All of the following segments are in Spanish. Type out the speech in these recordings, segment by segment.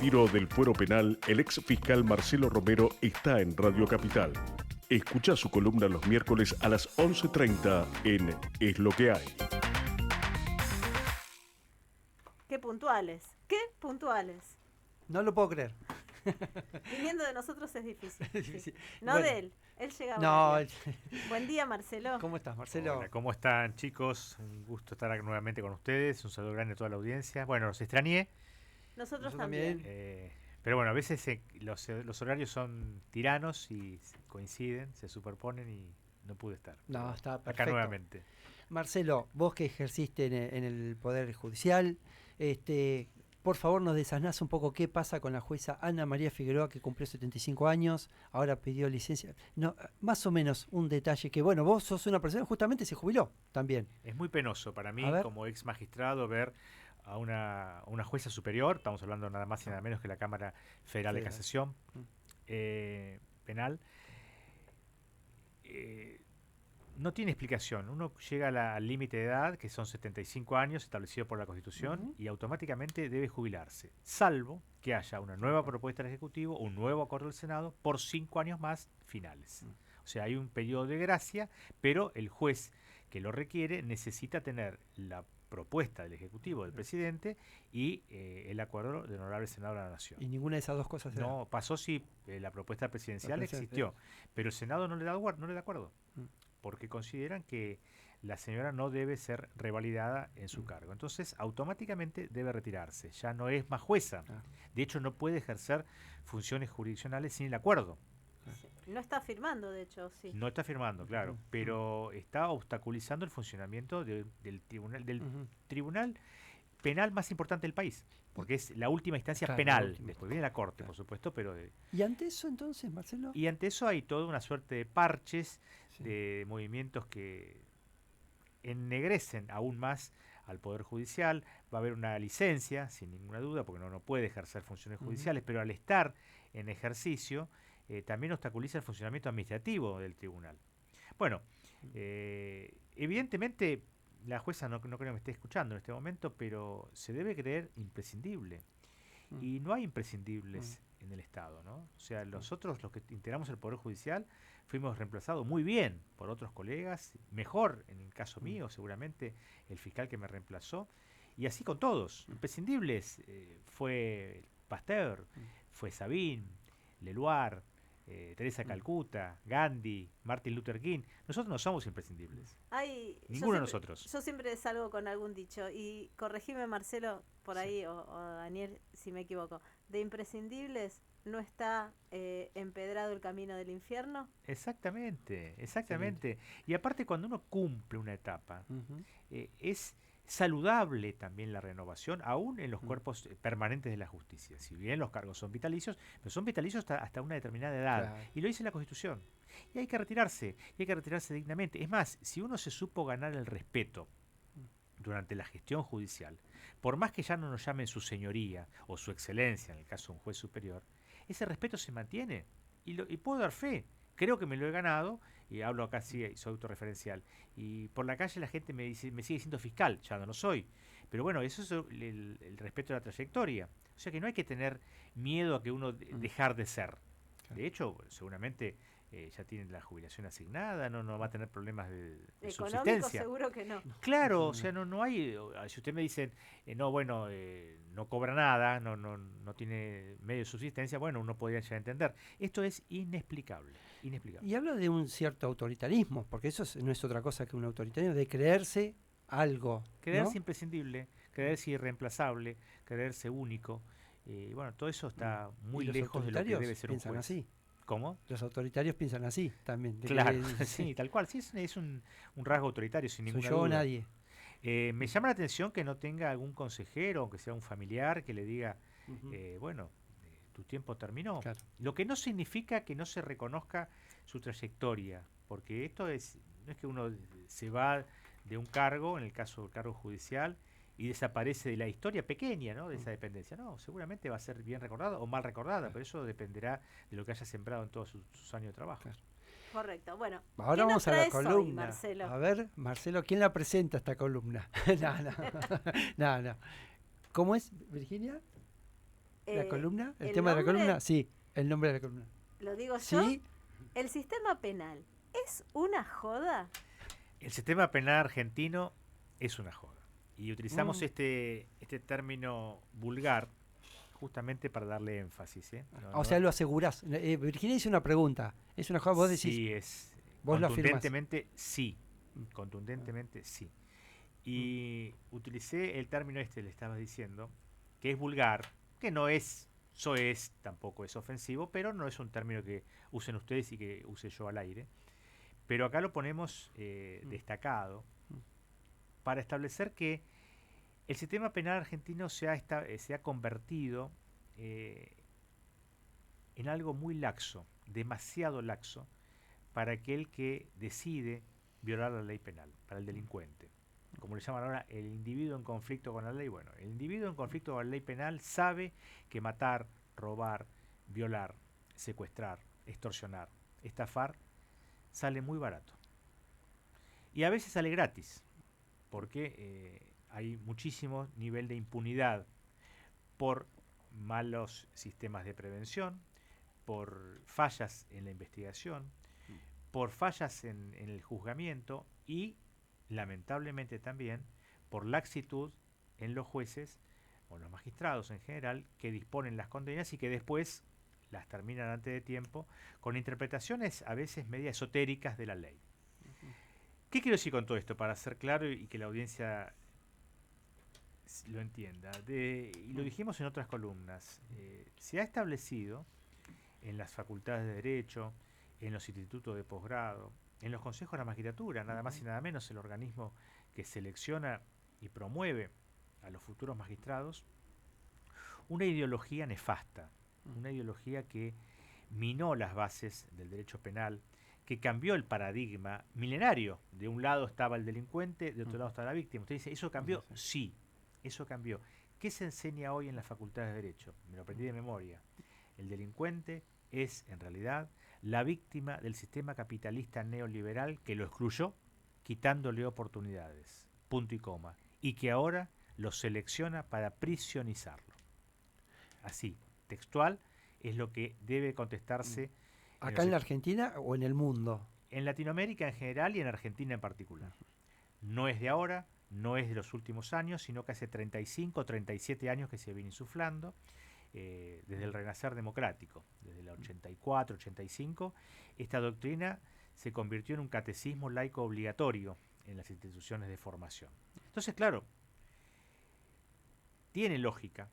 retiro del fuero penal, el ex fiscal Marcelo Romero está en Radio Capital. Escucha su columna los miércoles a las 11:30 en Es lo que hay. Qué puntuales, qué puntuales. No lo puedo creer. Viniendo de nosotros es difícil. Difícil. No Bueno. de él llega No, horario. Buen día, Marcelo. ¿Cómo estás, Marcelo? Hola, ¿cómo están, chicos? Un gusto estar nuevamente con ustedes. Un saludo grande a toda la audiencia. Bueno, los extrañé, Nosotros Nosotros también. también. pero bueno, a veces los horarios son tiranos y coinciden, se superponen y no pude estar. No, está Acá perfecto. nuevamente. Marcelo, vos que ejerciste en el Poder Judicial, por favor nos desasnás un poco qué pasa con la jueza Ana María Figueroa, que cumplió 75 años, ahora pidió licencia. No, más o menos un detalle que, bueno, vos sos una persona que justamente se jubiló también. Es muy penoso para mí, A ver. como ex magistrado, ver a una jueza superior, estamos hablando nada más y nada menos que la Cámara Federal de Federal. Casación Penal. No tiene explicación. Uno llega al límite de edad, que son 75 años, establecido por la Constitución, Ujú. y automáticamente debe jubilarse, salvo que haya una nueva propuesta del Ejecutivo, un nuevo acuerdo del Senado, por 5 años más finales. O sea, hay un periodo de gracia, pero el juez que lo requiere necesita tener la propuesta del Ejecutivo, del presidente, y el acuerdo del Honorable Senado de la Nación. Y ninguna de esas dos cosas se da. No, pasó si la propuesta presidencial La presidencia- existió, pero el Senado no le da acuerdo, Mm. porque consideran que la señora no debe ser revalidada en su cargo. Entonces, automáticamente debe retirarse, ya no es más jueza. Ah. De hecho, no puede ejercer funciones jurisdiccionales sin el acuerdo. Sí. No está firmando, de hecho, sí. No está firmando, claro, pero está obstaculizando el funcionamiento del Ujú. tribunal penal más importante del país, porque es la última instancia Claro, la penal. última. Después viene la corte, Claro. por supuesto, pero Y ante eso entonces, Marcelo, y ante eso hay toda una suerte de parches, Sí. de movimientos que ennegrecen aún más al Poder Judicial. Va a haber una licencia, sin ninguna duda, porque no puede ejercer funciones Ujú. judiciales, pero al estar en ejercicio también obstaculiza el funcionamiento administrativo del tribunal. Bueno, evidentemente la jueza no creo que me esté escuchando en este momento, pero se debe creer imprescindible. Mm. Y no hay imprescindibles en el Estado, ¿no? O sea, nosotros los que integramos el Poder Judicial fuimos reemplazados muy bien por otros colegas, mejor en el caso mío, seguramente el fiscal que me reemplazó, y así con todos. Imprescindibles fue Pasteur, fue Sabin, Leluar, Teresa Calcuta, Gandhi, Martin Luther King. Nosotros no somos imprescindibles. Ninguno de nosotros. Yo siempre salgo con algún dicho, y corregime, Marcelo, por ahí, o Daniel, si me equivoco. De imprescindibles, ¿no está empedrado el camino del infierno? Exactamente. Y aparte, cuando uno cumple una etapa, Ujú. es saludable también la renovación, aún en los cuerpos permanentes de la justicia. Si bien los cargos son vitalicios, pero son vitalicios hasta una determinada edad. Claro. Y lo dice la Constitución. Y hay que retirarse dignamente. Es más, si uno se supo ganar el respeto durante la gestión judicial, por más que ya no nos llamen su señoría o su excelencia, en el caso de un juez superior, ese respeto se mantiene. Y puedo dar fe. Creo que me lo he ganado, y hablo acá, sí, soy autorreferencial. Y por la calle la gente me dice, me sigue diciendo fiscal, ya no lo soy. Pero bueno, eso es el respeto a la trayectoria. O sea que no hay que tener miedo a que uno dejar de ser. Claro. De hecho, seguramente ya tiene la jubilación asignada, no va a tener problemas de Económico, subsistencia. seguro que no. Claro, o sea, no hay, si usted me dice, no cobra nada, no tiene medio de subsistencia, bueno, uno podría llegar a entender. Esto es inexplicable. Y habla de un cierto autoritarismo, porque eso no es otra cosa que un autoritarismo, de creerse algo. Creerse ¿no? imprescindible, creerse irreemplazable, creerse único. Bueno, todo eso está muy Y los lejos de lo que autoritarios debe ser un piensan juez. así. ¿Cómo? Los autoritarios piensan así también. de Claro, que- sí, tal cual. Sí, es un rasgo autoritario, sin Soy ninguna yo o duda. nadie. Me llama la atención que no tenga algún consejero, aunque sea un familiar, que le diga, Ujú. tu tiempo terminó. Claro. Lo que no significa que no se reconozca su trayectoria, porque esto no es que uno se va de un cargo, en el caso del cargo judicial, y desaparece de la historia pequeña, ¿no?, de esa dependencia. No, seguramente va a ser bien recordada o mal recordada, pero eso dependerá de lo que haya sembrado en todos sus años de trabajo. Claro. Correcto. Bueno, Ahora ¿qué vamos nos a la traes hoy, columna. Marcelo? A ver, Marcelo, ¿quién la presenta esta columna? No. ¿Cómo es, Virginia? ¿La columna? ¿El el tema de la nombre- columna? Sí, el nombre de la columna. Lo digo yo. ¿Sí? El sistema penal es una joda. El sistema penal argentino es una joda. Y utilizamos Mm. este término vulgar justamente para darle énfasis. O sea, lo asegurás. Virginia hizo una pregunta. ¿Es una jugada? Vos decís, Sí, es vos lo afirmás. contundentemente sí. Contundentemente sí. Y utilicé el término le estaba diciendo, que es vulgar, que no es soez, tampoco es ofensivo, pero no es un término que usen ustedes y que use yo al aire. Pero acá lo ponemos destacado para establecer que el sistema penal argentino se ha convertido en algo muy laxo, demasiado laxo, para aquel que decide violar la ley penal, para el delincuente. Como le llaman ahora, el individuo en conflicto con la ley. Bueno, el individuo en conflicto con la ley penal sabe que matar, robar, violar, secuestrar, extorsionar, estafar, sale muy barato. Y a veces sale gratis, porque hay muchísimo nivel de impunidad por malos sistemas de prevención, por fallas en la investigación, por fallas en el juzgamiento y, lamentablemente también, por laxitud en los jueces o los magistrados en general que disponen las condenas y que después las terminan antes de tiempo con interpretaciones a veces media esotéricas de la ley. ¿Qué quiero decir con todo esto? Para ser claro y que la audiencia lo entienda. Y lo dijimos en otras columnas. Se ha establecido en las facultades de Derecho, en los institutos de posgrado, en los consejos de la magistratura, nada más y nada menos el organismo que selecciona y promueve a los futuros magistrados, una ideología nefasta, una ideología que minó las bases del derecho penal, que cambió el paradigma milenario. De un lado estaba el delincuente, de otro lado estaba la víctima. Usted dice, ¿eso cambió? Sí, eso cambió. ¿Qué se enseña hoy en las facultades de Derecho? Me lo aprendí de memoria. El delincuente es, en realidad, la víctima del sistema capitalista neoliberal que lo excluyó, quitándole oportunidades, punto y coma, y que ahora lo selecciona para prisionizarlo. Así, textual, es lo que debe contestarse ¿acá en la Argentina o en el mundo? en Latinoamérica en general y en Argentina en particular. No es de ahora, no es de los últimos años, sino que hace 35 o 37 años que se viene insuflando, desde el renacer democrático, desde el 84, 85, esta doctrina se convirtió en un catecismo laico obligatorio en las instituciones de formación. Entonces, claro, tiene lógica,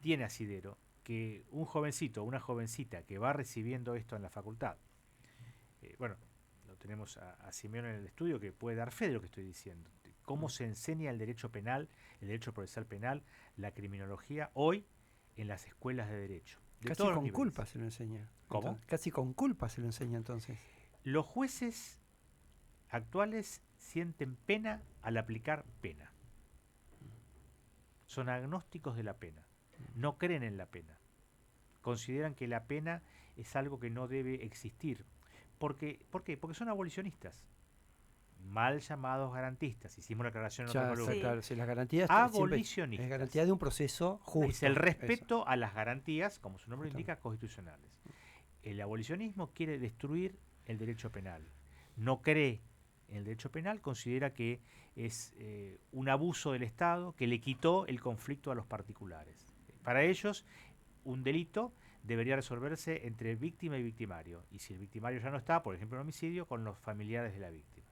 tiene asidero, que un jovencito o una jovencita que va recibiendo esto en la facultad, bueno, lo tenemos a Simeón en el estudio que puede dar fe de lo que estoy diciendo, de cómo se enseña el derecho penal, el derecho procesal penal, la criminología hoy en las escuelas de derecho. De Casi todos los con niveles. culpa se lo enseña. ¿Cómo? Entonces, casi con culpa se lo enseña entonces. Los jueces actuales sienten pena al aplicar pena. Son agnósticos de la pena. No creen en la pena. Consideran que la pena es algo que no debe existir. ¿Por qué? Porque son abolicionistas. Mal llamados garantistas. Hicimos la aclaración en otra columna. Sí. Claro, si las garantías Abolicionistas. es garantía de un proceso justo. Es el eso. respeto a las garantías, como su nombre Justamente. indica, constitucionales. El abolicionismo quiere destruir el derecho penal. No cree en el derecho penal, considera que es un abuso del Estado que le quitó el conflicto a los particulares. Para ellos, un delito debería resolverse entre víctima y victimario. Y si el victimario ya no está, por ejemplo, en homicidio, con los familiares de la víctima.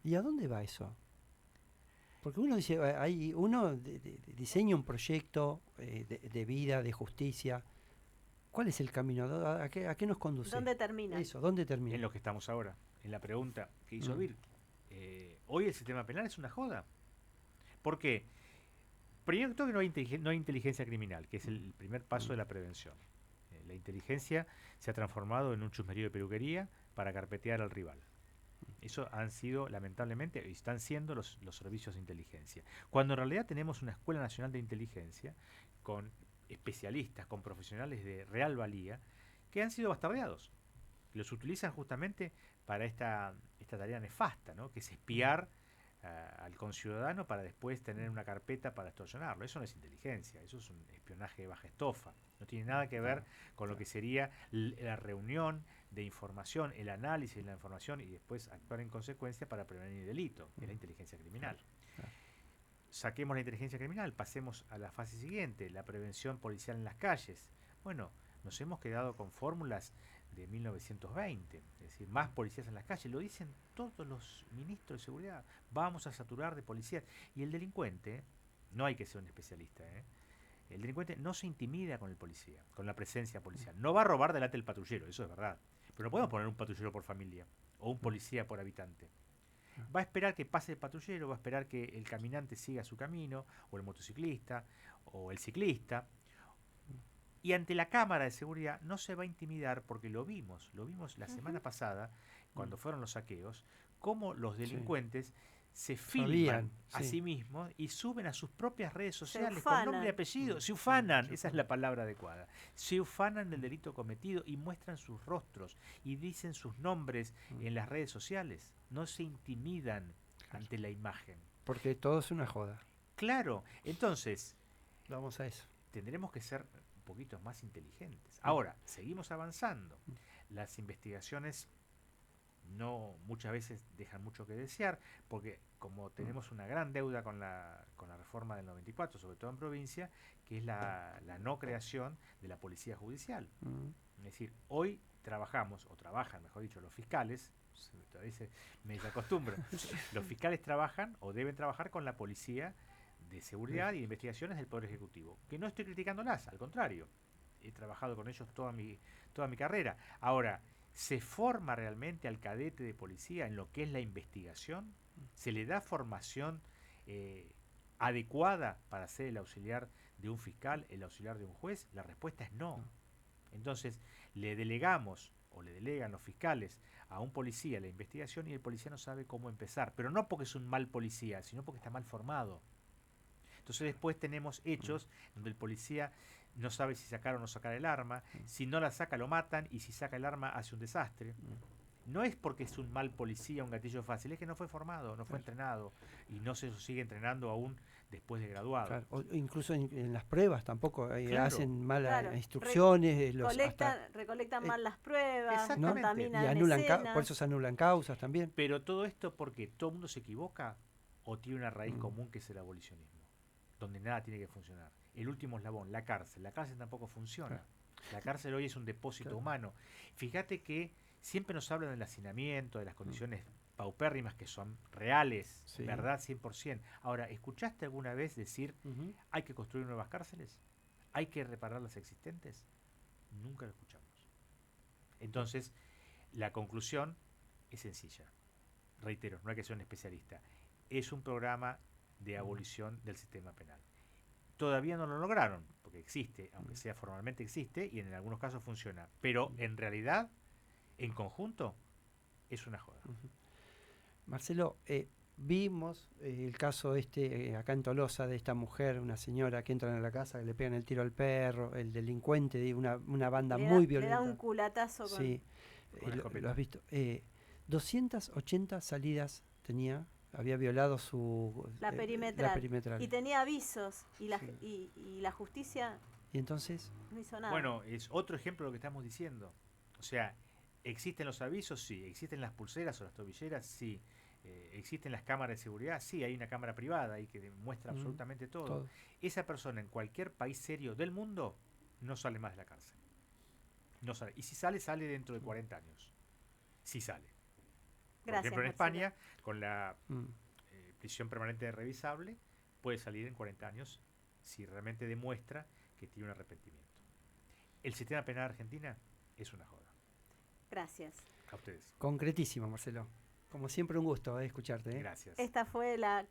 ¿Y a dónde va eso? Porque uno dice, uno diseña un proyecto de vida, de justicia. ¿Cuál es el camino? ¿A qué nos conduce? ¿Dónde termina? Eso, ¿dónde termina? En lo que estamos ahora, en la pregunta que hizo Vir. Hoy el sistema penal es una joda. ¿Por qué? Primero que todo que no hay inteligencia criminal, que es el primer paso de la prevención. La inteligencia se ha transformado en un chusmerío de peluquería para carpetear al rival. Eso han sido, lamentablemente, y están siendo los servicios de inteligencia. Cuando en realidad tenemos una Escuela Nacional de Inteligencia con especialistas, con profesionales de real valía, que han sido bastardeados. Los utilizan justamente para esta tarea nefasta, ¿no? Que es espiar al conciudadano para después tener una carpeta para extorsionarlo. Eso no es inteligencia, eso es un espionaje de baja estofa. No tiene nada que ver con lo que sería la reunión de información, el análisis de la información y después actuar en consecuencia para prevenir el delito, que es la inteligencia criminal. Saquemos la inteligencia criminal, pasemos a la fase siguiente, la prevención policial en las calles. Bueno, nos hemos quedado con fórmulas de 1920, es decir, más policías en las calles, lo dicen todos los ministros de seguridad, vamos a saturar de policías. Y el delincuente, no hay que ser un especialista, el delincuente no se intimida con el policía, con la presencia policial. No va a robar delante del patrullero, eso es verdad, pero no podemos poner un patrullero por familia o un policía por habitante. Va a esperar que pase el patrullero, va a esperar que el caminante siga su camino, o el motociclista, o el ciclista. Y ante la cámara de seguridad no se va a intimidar porque lo vimos la semana pasada, cuando fueron los saqueos, cómo los delincuentes se filman a sí mismos y suben a sus propias redes sociales con nombre y apellido. Se ufanan, esa es la palabra adecuada. Se ufanan del delito cometido y muestran sus rostros y dicen sus nombres en las redes sociales. No se intimidan ante la imagen. Porque todo es una joda. Claro, entonces vamos a eso. Tendremos que ser un poquito más inteligentes. Ahora, seguimos avanzando. Las investigaciones no muchas veces dejan mucho que desear, porque como tenemos una gran deuda con la reforma del 94, sobre todo en provincia, que es la no creación de la policía judicial. Es decir, hoy trabajamos, o trabajan, mejor dicho, los fiscales, me desacostumbro, los fiscales trabajan o deben trabajar con la policía de seguridad y de investigaciones del Poder Ejecutivo, que no estoy criticándolas, al contrario, he trabajado con ellos toda mi carrera. Ahora, ¿se forma realmente al cadete de policía en lo que es la investigación? ¿Se le da formación adecuada para ser el auxiliar de un fiscal, el auxiliar de un juez? La respuesta es no. Entonces, le delegamos o le delegan los fiscales a un policía la investigación y el policía no sabe cómo empezar, pero no porque es un mal policía, sino porque está mal formado. Entonces después tenemos hechos donde el policía no sabe si sacar o no sacar el arma, si no la saca lo matan y si saca el arma hace un desastre. No es porque es un mal policía, un gatillo fácil, es que no fue formado, no fue entrenado y no se sigue entrenando aún después de graduado. Claro. O incluso en las pruebas tampoco hacen malas instrucciones. Recolectan mal las pruebas, ¿no? contaminan y anulan escenas. por eso se anulan causas también. Pero todo esto porque todo el mundo se equivoca o tiene una raíz común que es el abolicionismo, donde nada tiene que funcionar. El último eslabón, la cárcel. La cárcel tampoco funciona. La cárcel hoy es un depósito humano. Fíjate que siempre nos hablan del hacinamiento, de las condiciones paupérrimas que son reales, ¿verdad? 100%. Ahora, ¿escuchaste alguna vez decir hay que construir nuevas cárceles? ¿Hay que reparar las existentes? Nunca lo escuchamos. Entonces, la conclusión es sencilla. Reitero, no hay que ser un especialista. Es un programa de abolición del sistema penal. Todavía no lo lograron, porque existe, aunque sea formalmente existe, y en algunos casos funciona. Pero en realidad, en conjunto, es una joda. Marcelo, vimos el caso acá en Tolosa de esta mujer, una señora que entra en la casa, que le pegan el tiro al perro, el delincuente de una banda muy violenta. Le da un culatazo con... Sí, lo has visto. 280 salidas tenía. Había violado la perimetral. Y tenía avisos. Y la justicia ¿Y entonces? No hizo nada. Bueno, es otro ejemplo de lo que estamos diciendo. O sea, ¿existen los avisos? Sí. ¿Existen las pulseras o las tobilleras? Sí. ¿Existen las cámaras de seguridad? Sí, hay una cámara privada ahí que muestra absolutamente todo. Esa persona en cualquier país serio del mundo no sale más de la cárcel. No sale. Y si sale, sale dentro de 40 años. Sí sale. Por ejemplo, en España, con la prisión permanente revisable, puede salir en 40 años si realmente demuestra que tiene un arrepentimiento. El sistema penal de Argentina es una joda. Gracias. A ustedes. Concretísimo, Marcelo. Como siempre, un gusto escucharte. Gracias. Esta fue la